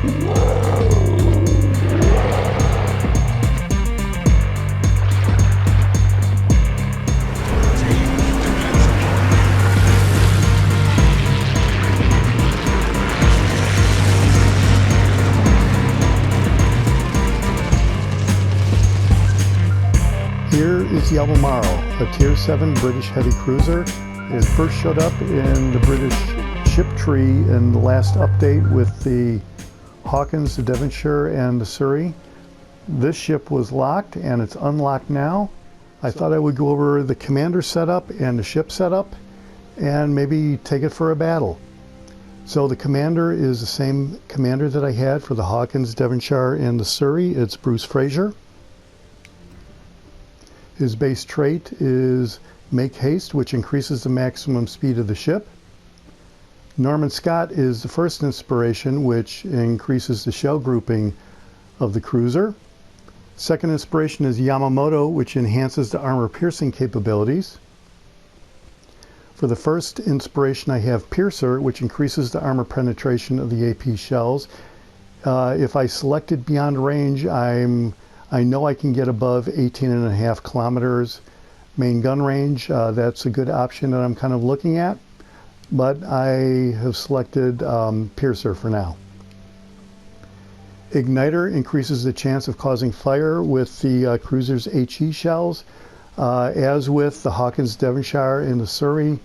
Here is the Albemarle, a Tier 7 British heavy cruiser. It first showed up in the British ship tree in the last update with the Hawkins, the Devonshire, and the Surrey. This ship was locked and it's unlocked now. I thought I would go over the commander setup and the ship setup and maybe take it for a battle. So the commander is the same commander that I had for the Hawkins, Devonshire, and the Surrey. It's Bruce Fraser. His base trait is Make Haste, which increases the maximum speed of the ship. Norman Scott is the first inspiration, which increases the shell grouping of the cruiser. Second inspiration is Yamamoto, which enhances the armor piercing capabilities. For the first inspiration, I have Piercer, which increases the armor penetration of the AP shells. If I selected beyond range, I know I can get above 18.5 kilometers main gun range. That's a good option that I'm kind of looking at, but I have selected Piercer for now. Igniter increases the chance of causing fire with the cruiser's HE shells. As with the Hawkins, Devonshire, and the Surrey,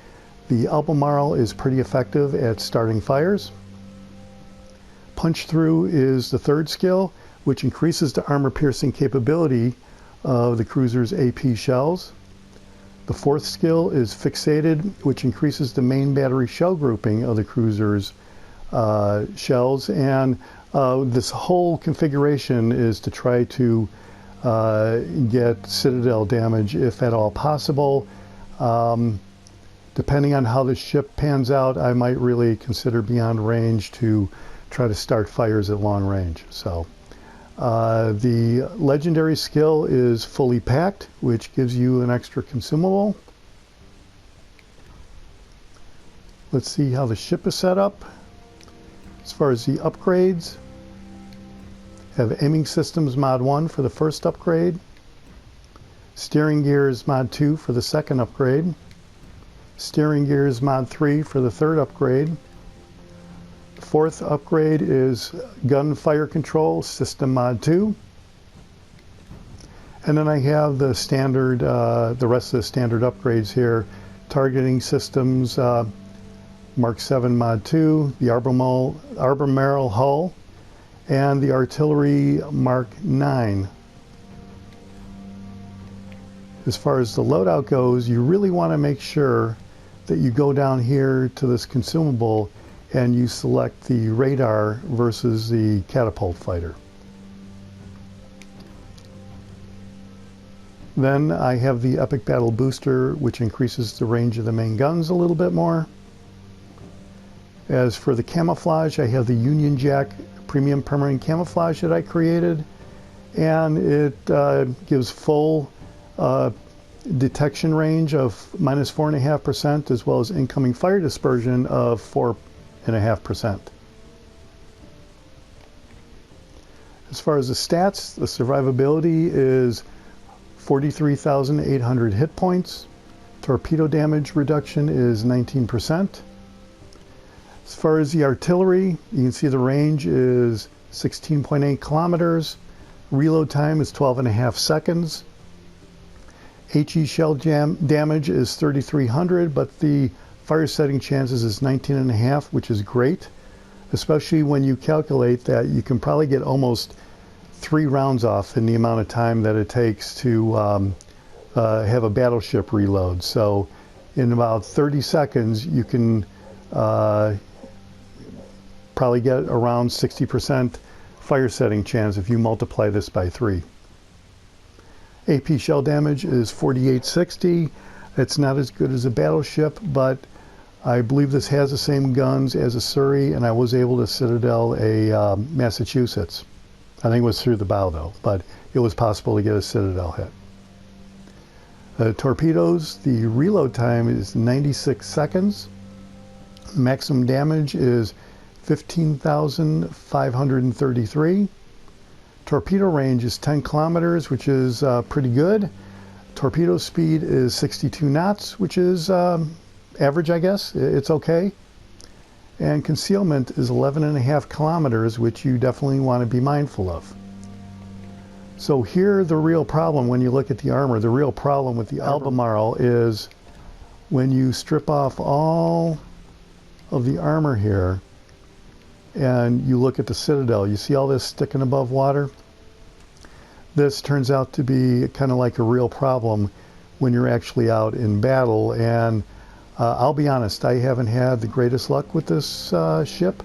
the Albemarle is pretty effective at starting fires. Punch Through is the third skill, which increases the armor piercing capability of the cruiser's AP shells. The fourth skill is Fixated, which increases the main battery shell grouping of the cruiser's shells. And this whole configuration is to try to get Citadel damage if at all possible. Depending on how the ship pans out, I might really consider beyond range to try to start fires at long range. So. The legendary skill is Fully Packed, which gives you an extra consumable. Let's see how the ship is set up. As far as the upgrades, have Aiming Systems Mod 1 for the first upgrade, Steering Gears Mod 2 for the second upgrade, Steering Gears Mod 3 for the third upgrade. Fourth upgrade is Gun Fire Control System Mod 2. And then I have the standard, the rest of the standard upgrades here. Targeting Systems Mark 7 Mod 2, the Albemarle hull, and the Artillery Mark 9. As far as the loadout goes, you really want to make sure that you go down here to this consumable and you select the radar versus the catapult fighter. Then I have the Epic Battle Booster, which increases the range of the main guns a little bit more. As for the camouflage, I have the Union Jack Premium Permanent Camouflage that I created, and it gives full detection range of -4.5%, as well as incoming fire dispersion of 4.5%. As far as the stats, the survivability is 43,800 hit points. Torpedo damage reduction is 19%. As far as the artillery, you can see the range is 16.8 kilometers. Reload time is 12.5 seconds. HE shell damage is 3,300, but the fire setting chances is 19.5, which is great, especially when you calculate that you can probably get almost 3 rounds off in the amount of time that it takes to have a battleship reload. So in about 30 seconds, you can probably get around 60% fire setting chance if you multiply this by 3. AP shell damage is 4860. It's not as good as a battleship, but I believe this has the same guns as a Surrey, and I was able to Citadel a Massachusetts. I think it was through the bow though, but it was possible to get a Citadel hit. Torpedoes, the reload time is 96 seconds. Maximum damage is 15,533. Torpedo range is 10 kilometers, which is pretty good. Torpedo speed is 62 knots, which is average, I guess. It's okay. And concealment is 11.5 kilometers, which you definitely want to be mindful of. So here, the real problem when you look at the armor, the real problem with the Albemarle is when you strip off all of the armor here and you look at the Citadel, you see all this sticking above water? This turns out to be kind of like a real problem when you're actually out in battle. And I'll be honest, I haven't had the greatest luck with this ship,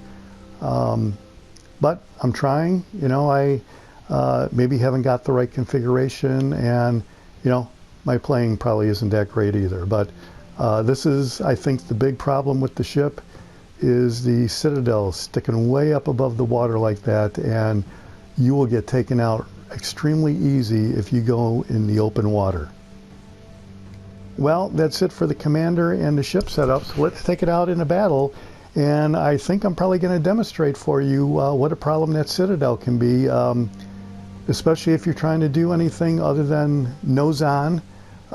but I'm trying. You know, I maybe haven't got the right configuration, and you know, my playing probably isn't that great either. But this is, I think, the big problem with the ship is the Citadel sticking way up above the water like that, and you will get taken out extremely easy if you go in the open water. Well, that's it for the commander and the ship setup. So let's take it out in a battle, and I think I'm probably going to demonstrate for you what a problem that Citadel can be, especially if you're trying to do anything other than nose on.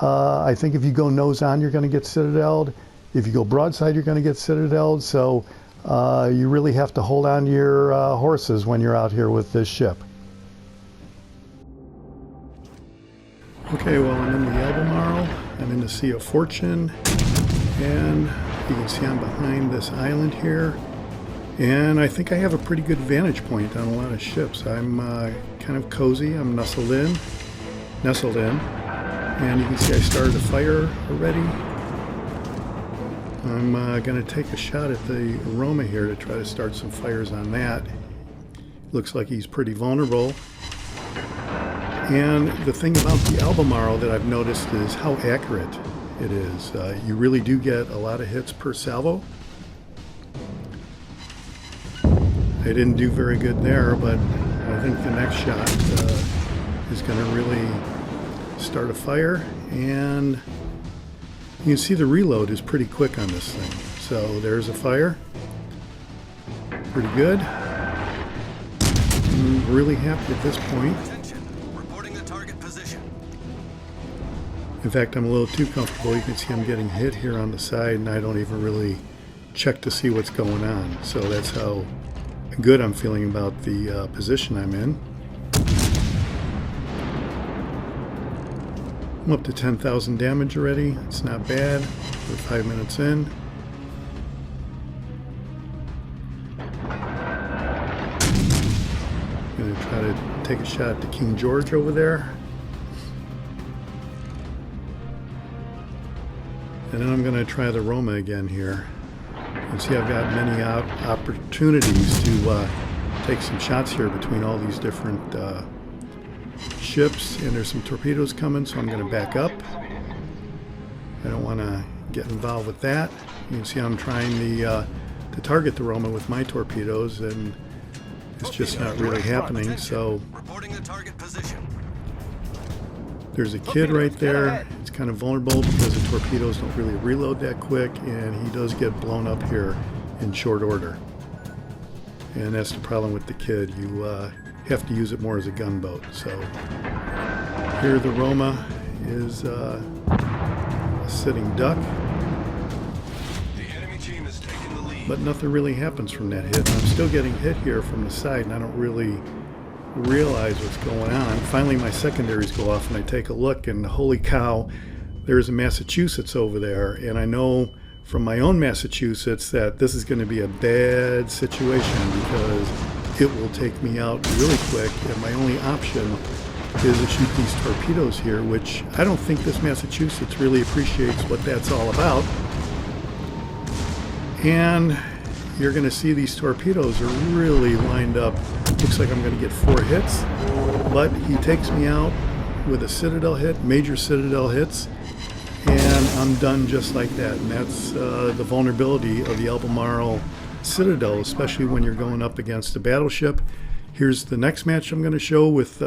I think if you go nose on, you're going to get Citadel'd. If you go broadside, you're going to get Citadel'd. So you really have to hold on to your horses when you're out here with this ship. Okay, well, I'm in the Albemarle. I'm in the Sea of Fortune, and you can see I'm behind this island here. And I think I have a pretty good vantage point on a lot of ships. I'm kind of cozy. I'm nestled in. And you can see I started a fire already. I'm going to take a shot at the Aroma here to try to start some fires on that. Looks like he's pretty vulnerable. And the thing about the Albemarle that I've noticed is how accurate it is. You really do get a lot of hits per salvo. I didn't do very good there, but I think the next shot is going to really start a fire. And you can see the reload is pretty quick on this thing. So there's a fire. Pretty good. I'm really happy at this point. In fact, I'm a little too comfortable. You can see I'm getting hit here on the side, and I don't even really check to see what's going on. So that's how good I'm feeling about the position I'm in. I'm up to 10,000 damage already. It's not bad. We're 5 minutes in. I'm going to try to take a shot at the King George over there. And then I'm going to try the Roma again here. You can see I've got many opportunities to take some shots here between all these different ships, and there's some torpedoes coming, so I'm going to back up. I don't want to get involved with that. You can see I'm trying to target the Roma with my torpedoes, and it's just not really happening. So there's a kid right there. It's kind of vulnerable because the torpedoes don't really reload that quick, and he does get blown up here in short order. And that's the problem with the kid. You have to use it more as a gunboat. So here the Roma is a sitting duck. But nothing really happens from that hit. I'm still getting hit here from the side, and I don't really realize what's going on. Finally, my secondaries go off, and I take a look, and holy cow, there's a Massachusetts over there. And I know from my own Massachusetts that this is going to be a bad situation because it will take me out really quick, and my only option is to shoot these torpedoes here, which I don't think this Massachusetts really appreciates what that's all about. And you're going to see these torpedoes are really lined up. Looks like I'm going to get 4 hits, but he takes me out with a Citadel hit, major Citadel hits, and I'm done just like that. And that's the vulnerability of the Albemarle Citadel, especially when you're going up against a battleship. Here's the next match I'm going to show with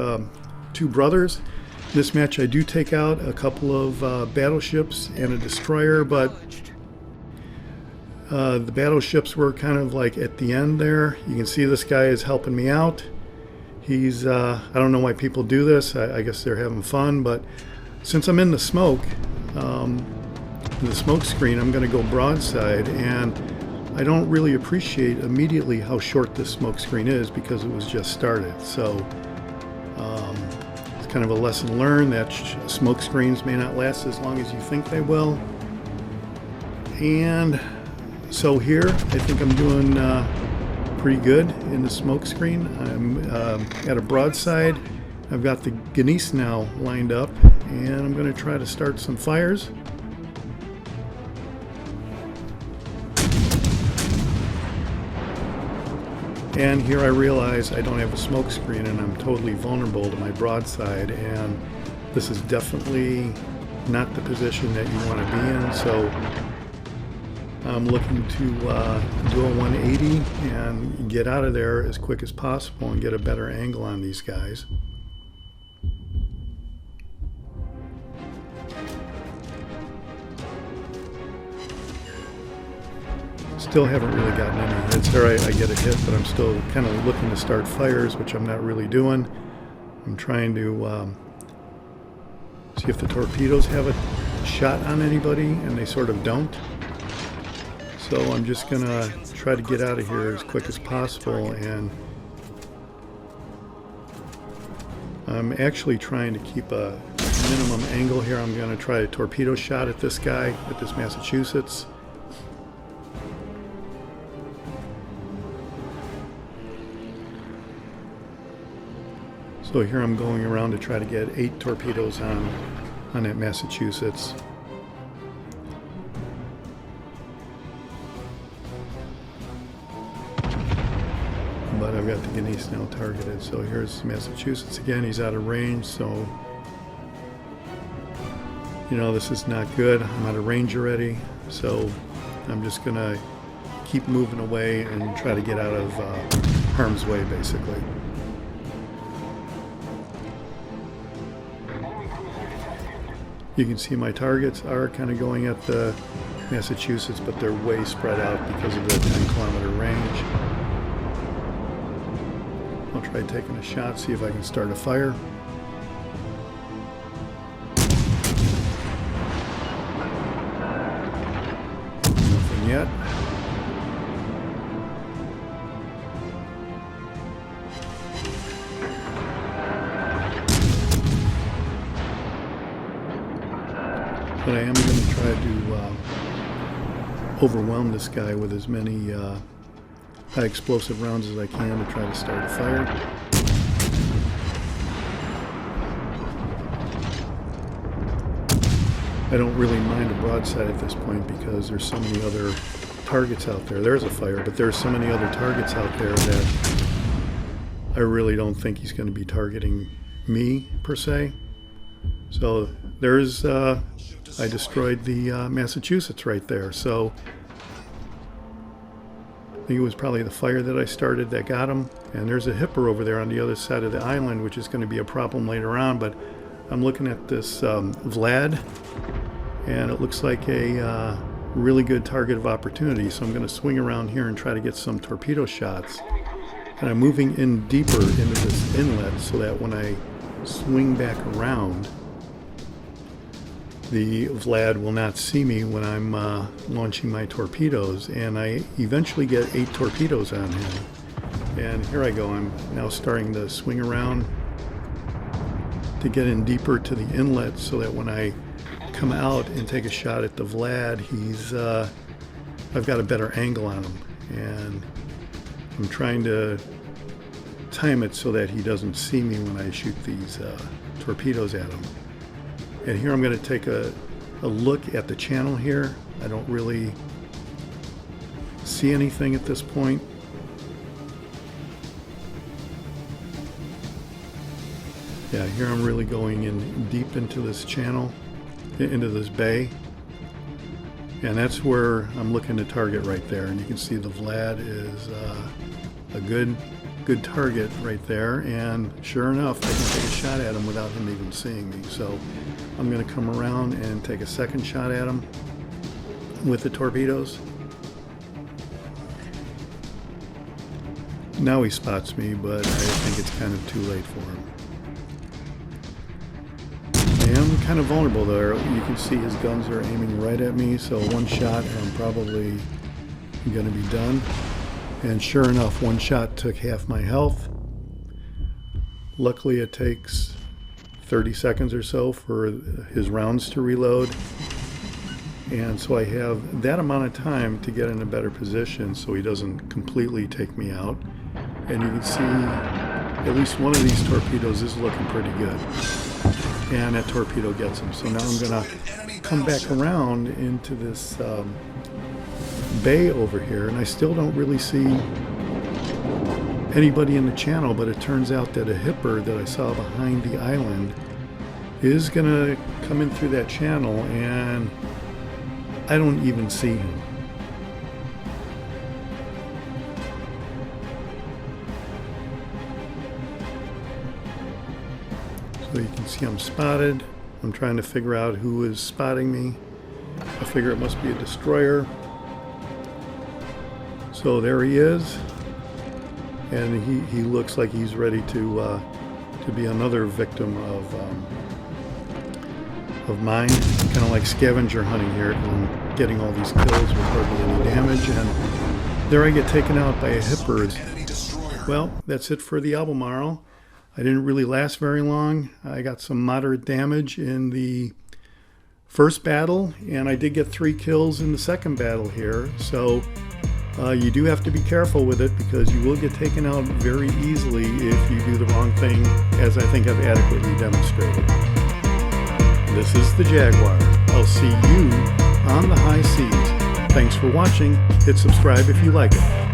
2 brothers. This match I do take out a couple of battleships and a destroyer, but The battleships were kind of like at the end there. You can see this guy is helping me out. He's, I don't know why people do this. I guess they're having fun, but since I'm in the smoke screen, I'm going to go broadside, and I don't really appreciate immediately how short this smoke screen is because it was just started. So it's kind of a lesson learned that smoke screens may not last as long as you think they will. And so here, I think I'm doing pretty good in the smoke screen. I'm at a broadside. I've got the Geese now lined up, and I'm going to try to start some fires. And here I realize I don't have a smoke screen, and I'm totally vulnerable to my broadside, and this is definitely not the position that you want to be in. So I'm looking to do a 180 and get out of there as quick as possible and get a better angle on these guys. Still haven't really gotten any hits there. I get a hit, but I'm still kind of looking to start fires, which I'm not really doing. I'm trying to see if the torpedoes have a shot on anybody, and they sort of don't. So I'm just gonna try to get out of here as quick as possible, and I'm actually trying to keep a minimum angle here. I'm gonna try a torpedo shot at this guy, at this Massachusetts. So here I'm going around to try to get 8 torpedoes on that Massachusetts. But I've got the Geese now targeted. So here's Massachusetts again. He's out of range, so you know this is not good. I'm out of range already, so I'm just gonna keep moving away and try to get out of harm's way, basically. You can see my targets are kind of going at the Massachusetts, but they're way spread out because of the 10-kilometer range. I'll try taking a shot, see if I can start a fire. Nothing yet. But I am going to try to overwhelm this guy with as many high explosive rounds as I can to try to start a fire. I don't really mind a broadside at this point because there's so many other targets out there. There's a fire, but there's so many other targets out there that I really don't think he's going to be targeting me per se. So there's I destroyed the Massachusetts right there. So I think it was probably the fire that I started that got him. And there's a hipper over there on the other side of the island, which is going to be a problem later on. But I'm looking at this Vlad, and it looks like a really good target of opportunity. So I'm going to swing around here and try to get some torpedo shots. And I'm moving in deeper into this inlet so that when I swing back around, the Vlad will not see me when I'm launching my torpedoes, and I eventually get 8 torpedoes on him. And here I go. I'm now starting to swing around to get in deeper to the inlet so that when I come out and take a shot at the Vlad, I've got a better angle on him. And I'm trying to time it so that he doesn't see me when I shoot these torpedoes at him. And here I'm going to take a look at the channel here. I don't really see anything at this point. Yeah, here I'm really going in deep into this channel, into this bay. And that's where I'm looking to target right there. And you can see the Vlad is a good target right there. And sure enough, I can take a shot at him without him even seeing me. So I'm going to come around and take a second shot at him with the torpedoes. Now he spots me, but I think it's kind of too late for him. I am kind of vulnerable there. You can see his guns are aiming right at me, so one shot and I'm probably going to be done. And sure enough, one shot took half my health. Luckily it takes 30 seconds or so for his rounds to reload. And so I have that amount of time to get in a better position so he doesn't completely take me out. And you can see at least one of these torpedoes is looking pretty good. And that torpedo gets him. So now I'm going to come back around into this bay over here. And I still don't really see anybody in the channel, but it turns out that a hipper that I saw behind the island is going to come in through that channel, and I don't even see him. So you can see I'm spotted. I'm trying to figure out who is spotting me. I figure it must be a destroyer. So there he is, and he looks like he's ready to be another victim of mine. Kind of like scavenger hunting here. I'm getting all these kills with hardly any damage, and there I get taken out by a hipper. Well, that's it for the Albemarle. I didn't really last very long. I got some moderate damage in the first battle, and I did get 3 kills in the second battle here. So you do have to be careful with it, because you will get taken out very easily if you do the wrong thing, as I think I've adequately demonstrated. This is the Jaguar. I'll see you on the high seas. Thanks for watching. Hit subscribe if you like it.